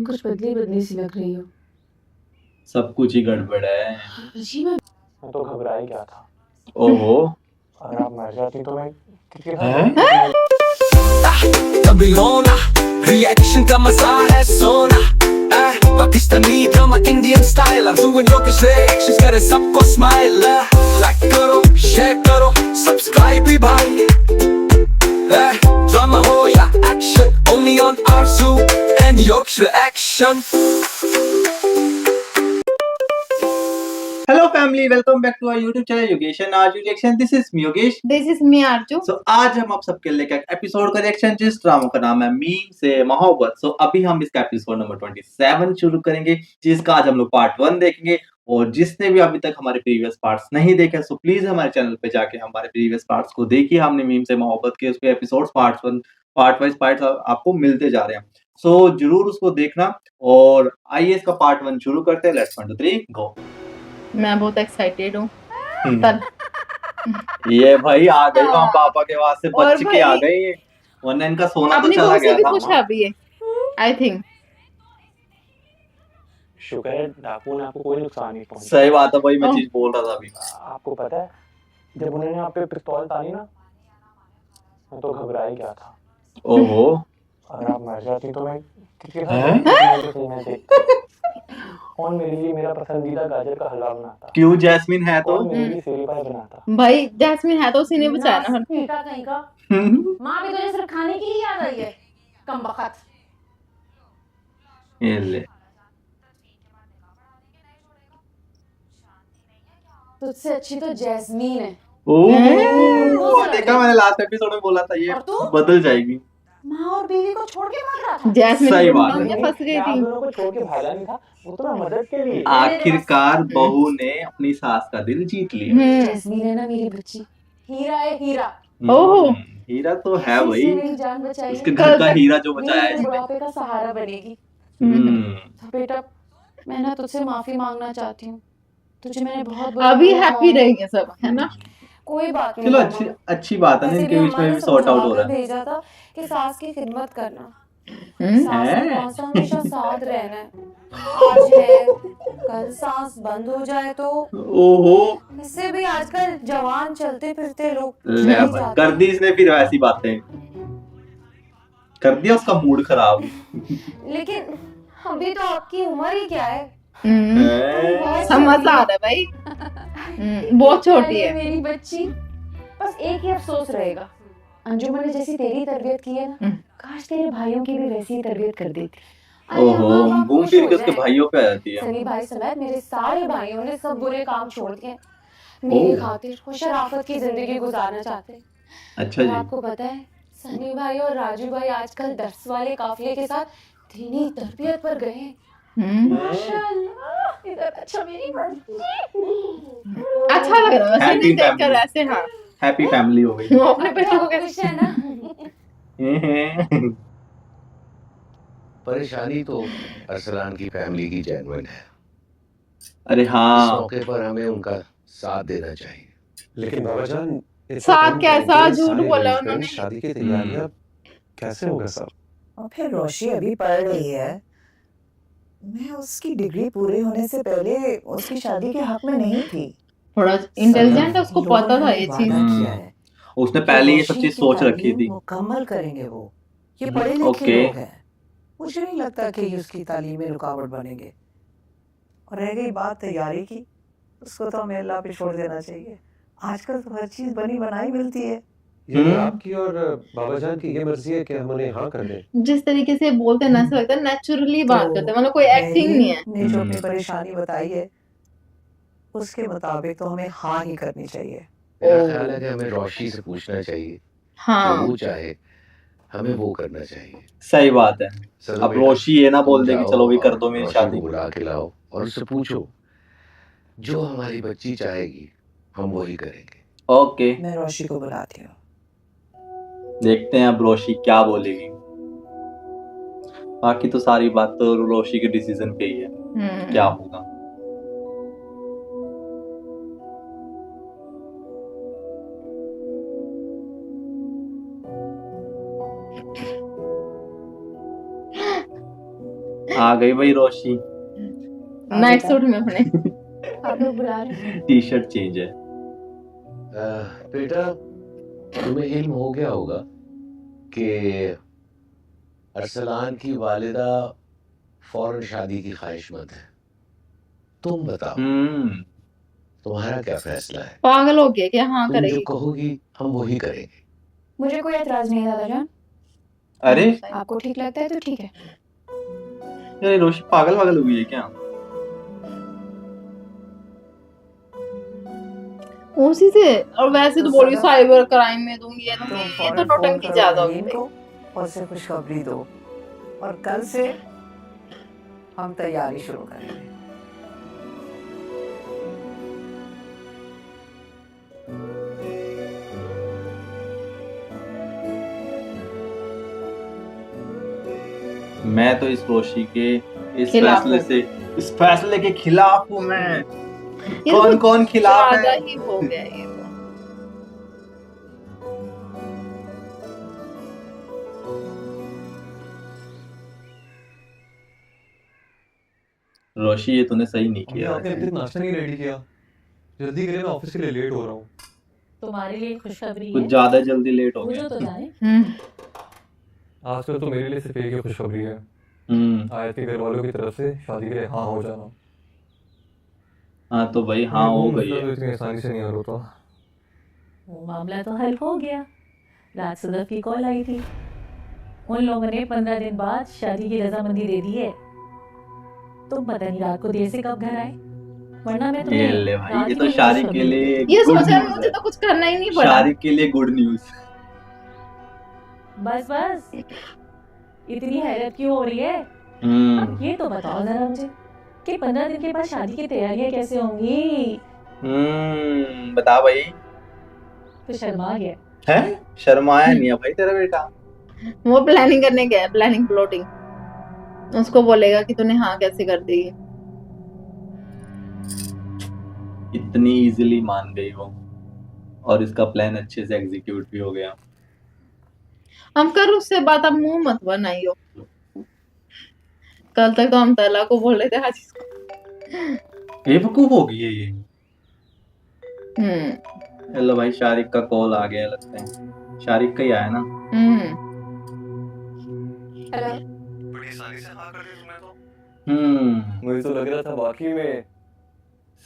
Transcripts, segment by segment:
कुछ बदली बदली सी लग रही हो। सब कुछ ही गड़बड़ है। अजीब है। मैं तो घबरा ही गया था। ओहो। अगर आप मर जाती तो मैं Babylona, reaction का मजा है सोना। Pakistani drama Indian style, I'm doing your reactions करे सबको स्माइल। लाइक करो, शेयर करो, सब्सक्राइब भी भाई। ड्रामा हो या action, only on Arzu and York's reaction। Hello family, welcome back to our YouTube channel Yogesh and Arzu reaction. This is me Yogesh, this is me Arzu. So आज हम आप सबके लिए एक एपिसोड का रिएक्शन, जिस ड्रामा का नाम है मीम से मोहब्बत। सो अभी हम इसका एपिसोड नंबर 27 शुरू करेंगे, जिसका आज हम लोग पार्ट 1 देखेंगे। और जिसने भी अभी तक हमारे प्रीवियस पार्ट्स नहीं देखे, सो प्लीज हमारे चैनल पे जाके हमारे प्रीवियस पार्ट्स को देखिए। हमने मीम से मोहब्बत के उसके एपिसोड्स पार्ट वाइज पार्ट्स आपको मिलते जा रहे हैं, सो जरूर उसको देखना। और आइए इसका पार्ट 1 शुरू करते हैं। लेट्स 1 2 3 गो। मैं बहुत एक्साइटेड हूँ। ये भाई आ गई वहाँ पापा के वहां से और बच के आ गई, वरना इनका सोना तो अपनी चला बहू से गया भी था। पूछा अभी ये, आई थिंक। शुक्र है डाकू ने आपको कोई नुकसान नहीं पहुंचा। सही बात है भाई, मैं चीज बोल रहा था अभी। आपको पता है जब उन्होंने आप पे पिस्तौल तानी ना, मैं तो घबरा ही गया था। ओहो। अगर आप मर जाती तो मैं हैं? और मेरे लिए मेरा पसंदीदा गाजर का हलवा बनाता। क्यों, जैस्मिन है तो और मेरे लिए सेरी पाई बनाता। भाई जैस्मिन है तो उसी ने बचाया ना। बेटा कहीं का माँ भी तुझे सिर्फ खाने की ही याद आई है, कमबख्त। ये ले। तुझसे अच्छी तो जैस्मीन है। ओह, देखा मैंने लास्ट एपिसोड में बोला था ये और तू? बदल जाएगी। माँ और बीवी को छोड़ के भाग रहा था। जैस्मिन सही बात गुंडों में फंस गई आप थी। दोनों को छोड़ के भागा नहीं था, वो तो मैं मदद के लिए। आखिरकार बहू ने अपनी सास का दिल जीत लिया। जैस्मीन है ना मेरी बच्ची, हीरा है हीरा। ओह, हीरा तो है इसी भाई, से मेरी जान बचाई उसके है। घर का हीरा जो बचाया है मेरे इसने। बुढ़ापे का सहारा बनेगी। तो बेटा मैं ना तुझसे माफी मांगना चाहती हूँ। तुझे मैंने बहुत बुरा अभी बोला हैप्पी है। रहेंगे सब, है ना। कोई बात नहीं चलो मामा। अच्छी बात है ना, वैसे इनके बीच में हमारे भी सॉर्ट आउट हो समझा रहा कर है। भेजा था कि सास की खिदमत करना। हम्म, सास ने हैं? कौन सा हमेशा साथ रहना है। आज है, कल सांस बंद हो जाए तो। ओहो, इससे भी आजकल जवान चलते फिरते लोग ले नहीं भाई, जाते। कर दी इसने फिर वैसी बातें, कर दिया उसका मूड खराब। लेकिन अभी तो आपकी उम्र ही क्या है। हैं? समझ आ रहा है भाई। बहुत छोटी है मेरी बच्ची। बस एक ही अफसोस रहेगा, अंजुमन ने जैसी तेरी तरबियत की है ना, काश तेरे भाइयों की भी वैसी ही तरबियत कर देती। ओहो, घूम फिर के उसके भाइयों पे आ जाती है। सनी भाई समेत मेरे सारे भाइयों ने सब बुरे काम छोड़ दिए, मेरी खातिर वो शराफत की जिंदगी गुजारना चाहते हैं। अच्छा और जी। आपको पता है सनी भाई और राजू भाई आजकल दर्स वाले काफिले के साथ दीनी तरबियत पर गए हैं। माशाल्लाह, इधर अच्छा मेरी मर्जी। अच्छा लग रहा है वैसे Happy नहीं देखकर family. ऐसे। हाँ, हैप्पी फैमिली हो गई। वो अपने बेटे को खुश है ना। परेशानी तो अरसलान की फैमिली की जेन्युइन है। अरे इस हाँ, मौके पर हमें उनका साथ देना चाहिए। लेकिन बाबाजान साथ कैसा झूठ बोला उन्होंने। शादी की तैयारियां कैसे होगा सब? और फिर रोशी अभी पढ़ रही है। मैं उसकी डिग्री पूरे होने से पहले उसकी शादी के हक में नहीं थी। थोड़ा इंटेलिजेंट है, उसको लोगों पता था ने ये वादा चीज। किया है उसने कि पहले ये सब रोशी चीज की सोच रखी तालीम थी। मुकम्मल करेंगे वो। ये पढ़े लिखे ओके। लोग हैं, मुझे नहीं लगता कि ये उसकी तालीम में रुकावट बनेंगे। और रह गई बात तैयारी की, उसको तो हमें अल्लाह पे छोड़ देना चाहिए। आजकल तो हर चीज बनी बनाई मिलती है। ये आपकी और बाबाजान की ये मर्जी है कि हम उन्हें हाँ कर दें। जिस तरीके से बोलते हैं ना, ऐसा लगता है नेचुरली बात करते हैं, मतलब कोई एक्टिंग नहीं है। ने जो अपनी परेशानी बताई है उसके मुताबिक तो हमें हाँ ही करनी चाहिए। मेरा ख्याल है कि हमें रोशी से पूछना चाहिए, जो हाँ, वो चाहे हमें वो करना चाहिए। सही बात है। चलो अब बेटा, रोशी ये ना तुम बोल दे कि जाओ चलो भी कर और दो मेरी रोशी शादी। को बुला के लाओ और उससे पूछो जो हमारी बच्ची चाहेगी हम वही करेंगे। ओके, मैं रोशी को बुलाती हूँ। देखते हैं अब रोशी क्या बोलेगी। बाकी तो सारी बात तो रोशी के डिसीजन पे ही है, क्या होगा। आ गई भाई रोशी। नाइट सूट में अपने। आप लोग बुला रहे हैं। टी शर्ट चेंज है। बेटा तुम्हें इल्म हो गया होगा कि अरसलान की वालिदा फौरन शादी की ख्वाहिशमंद है। तुम बताओ तुम्हारा क्या फैसला है? पागल हो गया क्या? हाँ तुम जो करेगी। कहोगी हम वही करेंगे। मुझे कोई एतराज नहीं है दादा जान। अरे आपको ठीक लगता है तो ठीक है। ये रोशी पागल वागल हुई है क्या? उसी से। और वैसे तो तो बोली सदा- साइबर क्राइम में दूंगी ये तुम दूंगी, ये तो फौरन फोन नौटंकी करो ज्यादा हो नवीन गई। को और उसे खुशखबरी दो, और कल से हम तैयारी शुरू करेंगे। मैं तो इस रोशी के इस खिलाफ फैसले हूँ। से इस फैसले के खिलाफ हूँ मैं। ये कौन तो कौन खिलाफ ज्यादा है? ही हो गया ये तो। रोशी ये तूने सही नहीं अभी किया आपने अभी वैसे। तक नाश्ता नहीं रेडी किया। जल्दी करिए, मैं ऑफिस के लिए लेट हो रहा हूँ। तुम्हारे लिए खुशखबरी कुछ है, ज्यादा जल्दी लेट हो मुझे गया। तो जाने। आजकल तो मेरे लिए सिर्फ एक ही खुशखबरी है। आयत के घर वालों की तरफ से शादी के लिए हाँ हो जाना। हाँ तो भाई हाँ वो हो गई मसला तो है। इतनी आसानी से नहीं हल होता। वो मामला तो हल हो गया। रात सदफ की कॉल आई थी। उन लोगों ने 15 दिन बाद शादी की रजामंदी दे दी है। तुम पता नहीं रात को देर से कब घर आए, वरना मैं ये तुम्हें ले भाई, रात ये ही तो में शादी के खुशखबरी लिए ये गुड सोचा न्यूज मुझे है। तो कुछ करना ही नहीं पड़ा। शादी के लिए गुड न्यूज। बस बस, इतनी हैरत क्यों हो रही है? अब ये तो बताओ जरा मुझे कि 15 दिन के बाद शादी की तैयारियां कैसे होंगी? बता भाई। तो शर्मा गया। है शर्माया नहीं है भाई तेरा बेटा। वो प्लानिंग करने गया, प्लानिंग प्लॉटिंग। उसको बोलेगा कि तूने हाँ कैसे कर दी। इतनी इजीली मान गई वो, और इसका प्लान अच्छे से एग्जीक्यूट भी हो गया। हम कर उससे बात, अब मुंह मत बनाइयो। कल तक तो हम तला को बोल रहे थे हर चीज को। बेवकूफ हो गई है ये। हम्म हेलो भाई, शारिक का कॉल आ गया लगता है। शारिक का ही आया ना। हम्म हेलो। बड़ी आसानी से हाँ कर दी तुमने तो। मुझे तो लग रहा था वाकई में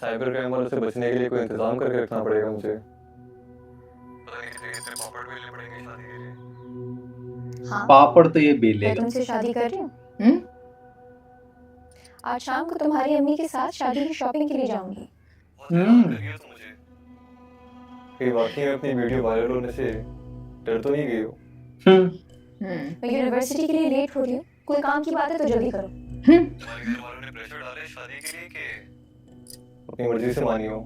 साइबर क्राइम वालों से बचने के लिए कोई इंतजाम करके रखना पड़ेगा मुझे। पता नहीं कितने कितने पापड़ बेलने पड़ेंगे शादी के लिए। हाँ, पापड़ तो ये मैं बेलेगा। तुमसे शादी कर रही हूँ। हम्म आज शाम को तुम्हारी अम्मी के साथ शादी की शॉपिंग के लिए जाऊंगी। करिए तो मुझे कहीं वाकई में अपनी वीडियो वायरल होने से डर तो नहीं गई हो? मैं यूनिवर्सिटी के लिए लेट हो रही हूँ। कोई काम की बात है तो जल्दी करो। तुम्हारे घर वालों ने प्रेशर डाले शादी के लिए कि अपनी मर्जी से मानी हो?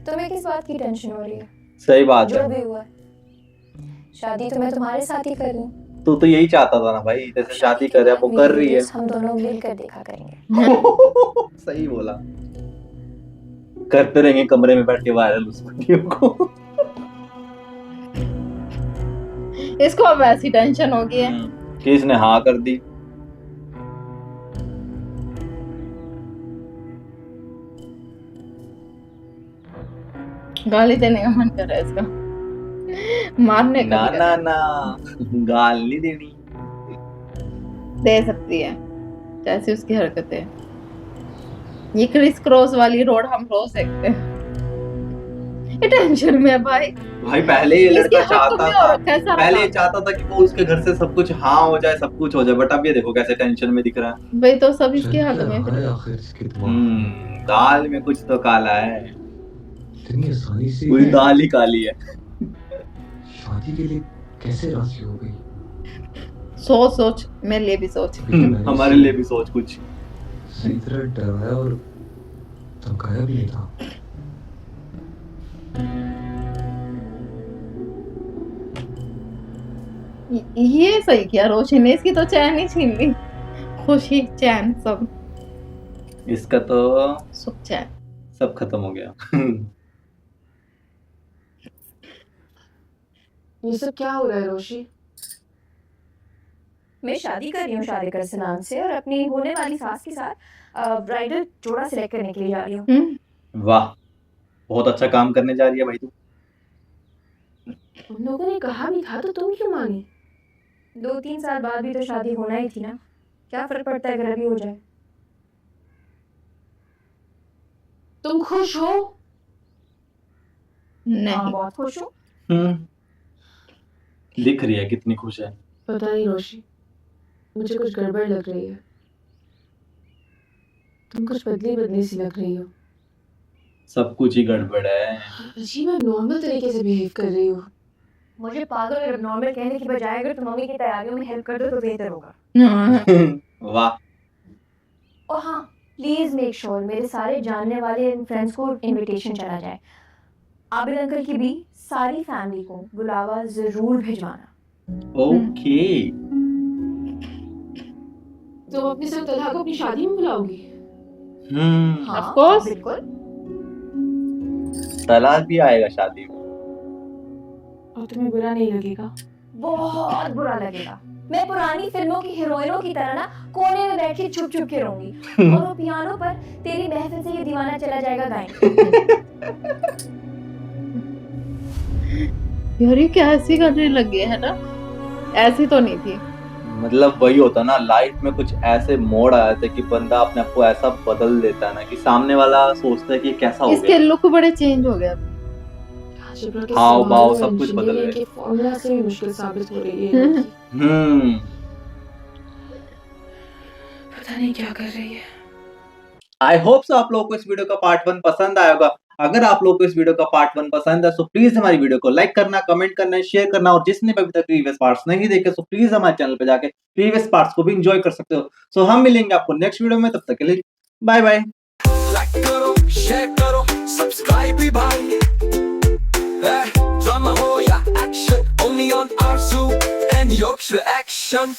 तुम्हें किस बात की टेंशन हो रही है? सही बात जो है। भी हुआ है, शादी तो मैं तुम्हारे साथ ही कर रही हूँ। तू तो यही चाहता था ना भाई, जैसे शादी कर रहा है वो कर रही है। हम दोनों मिलकर देखा करेंगे। सही बोला। करते रहेंगे कमरे में बैठ के वायरल उस वीडियो को। इसको अब ऐसी टेंशन हो गई है। कि इसने हाँ कर दी। गाली देने का मन कर रहा है इसका, मारने का ना भी ना ना, गाल नहीं देनी। दे सकती है जैसी उसकी हरकतें। ये क्रिस क्रॉस वाली रोड हम रोज देखते हैं। ये टेंशन में है भाई। भाई पहले ये इसके लड़का हक चाहता में हो था, रखा है सारा पहले ये काम। चाहता था कि वो उसके घर से सब कुछ हाँ हो जाए, सब कुछ हो जाए, बट अब ये देखो कैसे टेंशन में दिख रहा है। भाई तो सब इसके हक में फिर। आखिर इसके दिमाग दाल में कुछ तो काला है। इतनी आसानी से पूरी दाल ही काली है। शादी के लिए कैसे राजी हो गई? सोच सोच, मेरे लिए भी सोच। हमारे लिए भी सोच कुछ। सही तरह डराया और धमकाया भी नहीं था। ये सही किया रोशी ने, इसकी तो चैन ही छीन ली। खुशी चैन सब, इसका तो सुख चैन। सब खत्म हो गया। ये सब क्या हो रहा है रोशी? मैं शादी कर रही हूँ शादिकर सनान से और अपनी होने वाली सास के साथ ब्राइडल जोड़ा सिलेक्ट करने के लिए जा रही हूँ। वाह, बहुत अच्छा काम करने जा रही है भाई तू। उन लोगों ने कहा भी था तो तुम क्यों मानी? 2-3 साल बाद भी तो शादी होना ही थी ना, क्या फर्क पड़ता है अगर अभी हो जाए? तुम खुश हो? हाँ, नहीं बहुत खुश हो। दिख रही है कितनी खुश है। पता नहीं रोशी, मुझे कुछ गड़बड़ लग रही है। तुम कुछ बदली बदली सी लग रही हो। सब कुछ ही गड़बड़ है। जी, मैं नॉर्मल तरीके से बिहेव कर रही हूँ। मुझे पागल और एबनॉर्मल कहने की बजाय अगर तुम मम्मी की तैयारियों में हेल्प कर दो तो बेहतर होगा। वाह। और हाँ, प्लीज मेक श्योर मेरे सारे जानने वाले फ्रेंड्स को इनविटेशन चला जाए। आबिद अंकल की भी सारी फैमिली को बुलावा जरूर भिजवाना। ओके। तुम अपने साथ तलहा को अपनी शादी में बुलाओगी? हाँ, Of course. बिल्कुल। तलाक भी आएगा शादी में। और तुम्हें बुरा नहीं लगेगा? बहुत बुरा लगेगा। मैं पुरानी फिल्मों की हीरोइनों की तरह ना कोने में बैठ के चुप चुप के रहूंगी और वो पियानो पर तेरी महफिल से ये दीवाना चला जाएगा गाएंगे। यार ये क्या ऐसी करने लग गए है ना, ऐसी तो नहीं थी। मतलब वही होता ना, लाइफ में कुछ ऐसे मोड़ आ जाते कि बंदा अपने आप को ऐसा बदल देता है ना कि सामने वाला सोचता है कि कैसा हो इसके गया। लुक बड़े चेंज हो गए। हाव भाव सब कुछ बदल गए। फॉर्मूला से भी मुश्किल साबित हो रही है। पता नहीं क्या कर रही है। आई होप सो आप लोगों को इस वीडियो का पार्ट 1 पसंद आया होगा। अगर आप लोगों को इस वीडियो का पार्ट 1 पसंद है तो प्लीज हमारी वीडियो को लाइक करना, कमेंट करना, शेयर करना और जिसने भी अभी तक प्रीवियस पार्ट्स नहीं देखे तो प्लीज हमारे चैनल पे जाके प्रीवियस पार्ट्स को भी एंजॉय कर सकते हो। सो हम मिलेंगे आपको नेक्स्ट वीडियो में, तब तक के लिए बाय बाय। लाइक करो, शेयर करो, सब्सक्राइब भी भाई। ड्रामा हो या action, only on Arzu and Yorkshire Action।